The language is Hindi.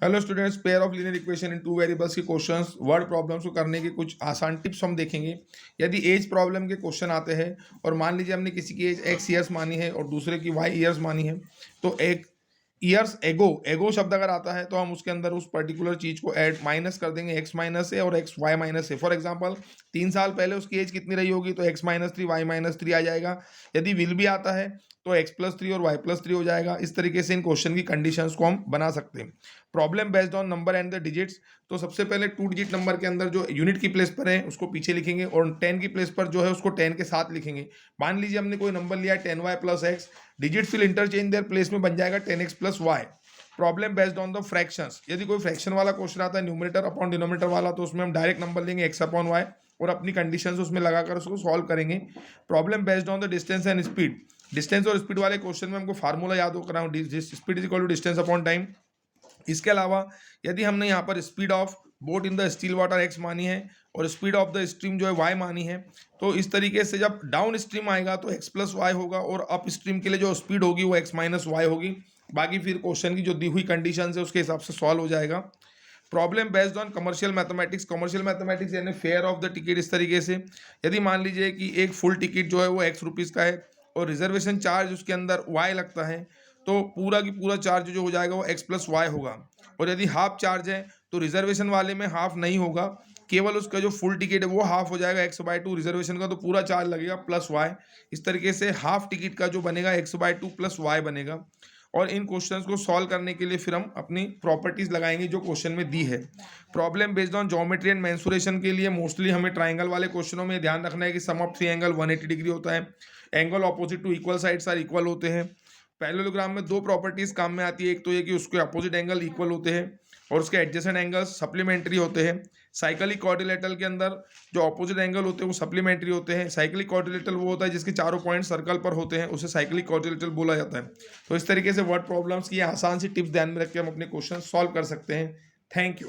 Hello students, pair of linear equation in two variables के क्वेश्चंस, वर्ड प्रॉब्लम्स को करने के कुछ आसान टिप्स हम देखेंगे। यदि एज प्रॉब्लम के क्वेश्चन आते हैं और मान लीजिए हमने किसी की एज x ईयर्स मानी है और दूसरे की y ईयर्स मानी है, तो एक ईयर्स एगो एगो शब्द अगर आता है तो हम उसके अंदर उस पर्टिकुलर चीज को ऐड माइनस कर देंगे x माइनस ए और x y minus A. For example 3 साल पहले उसकी एज कितनी रही होगी तो x माइनस 3 y माइनस 3 आ जाएगा। यदि विल भी आता है तो x प्लस 3 और y प्लस 3 हो जाएगा। इस तरीके से इन क्वेश्चन की कंडीशंस को हम बना सकते हैं। Problem based on number and the digits. तो सबसे पहले 2 डिजिट नंबर के अंदर जो यूनिट की प्लेस पर है उसको पीछे लिखेंगे और 10 की प्लेस पर जो है उसको 10 के साथ लिखेंगे। मान लीजिए हमने कोई नंबर लिया है 10y plus X, digits will interchange their place में बन जाएगा 10x plus Y. Problem based on the fractions. यदि कोई फ्रैक्शन वाला क्वेश्चन आता है न्यूमरेटर अपॉन डिनोमिनेटर वाला, तो उसमें हम डायरेक्ट नंबर लेंगे x अपॉन वाई और अपनी कंडीशंस उसमें लगाकर उसको सॉल्व करेंगे। Problem based on the distance and speed. Distance और स्पीड वाले क्वेश्चन में हमको फार्मूला याद हो रहा हूँ, speed is equal to distance upon time. इसके अलावा यदि हमने यहाँ पर speed of boat in the still water X मानी है और स्पीड ऑफ द स्ट्रीम जो है वाई मानी है, तो इस तरीके से जब डाउन स्ट्रीम आएगा तो एक्स प्लस वाई होगा और अप स्ट्रीम के लिए जो स्पीड होगी वो एक्स माइनस वाई होगी। बाकी फिर क्वेश्चन की जो दी हुई कंडीशन है उसके हिसाब से सॉल्व हो जाएगा। Problem based on commercial mathematics. Commercial mathematics यानी फेयर ऑफ द टिकट। इस तरीके से यदि मान लीजिए कि एक फुल टिकट जो है वो एक्स रुपीज़ का है और रिजर्वेशन चार्ज उसके अंदर वाई लगता है, तो पूरा की पूरा चार्ज जो हो जाएगा वो एक्स प्लस वाई होगा। और यदि हाफ चार्ज है तो रिजर्वेशन वाले में हाफ नहीं होगा, केवल उसका जो फुल टिकट है वो हाफ हो जाएगा x/2, रिजर्वेशन का तो पूरा चार्ज लगेगा प्लस वाई। इस तरीके से हाफ टिकट का जो बनेगा x/2 प्लस वाई बनेगा। और इन क्वेश्चंस को सॉल्व करने के लिए फिर हम अपनी प्रॉपर्टीज लगाएंगे जो क्वेश्चन में दी है। Problem based on geometry and mensuration के लिए मोस्टली हमें ट्राइंगल वाले क्वेश्चनों में ध्यान रखना है कि सम ऑफ 3 एंगल 180 डिग्री होता है, angle opposite to equal sides are equal होते हैं। पैरेललोग्राम में 2 प्रॉपर्टीज काम में आती है, एक तो ये कि उसके अपोजिट एंगल इक्वल होते हैं और उसके एडजेसेंट एंगल्स सप्लीमेंट्री होते हैं। साइक्लिक क्वाड्रिलेटरल के अंदर जो ऑपोजिट एंगल होते हैं वो सप्लीमेंट्री होते हैं। साइक्लिक क्वाड्रिलेटरल वो होता है जिसके चारों पॉइंट सर्कल पर होते हैं, उसे साइक्लिक क्वाड्रिलेटरल बोला जाता है। तो इस तरीके से वर्ड प्रॉब्लम्स की आसान सी टिप्स ध्यान में रख के हम अपने क्वेश्चन सॉल्व कर सकते हैं। Thank you.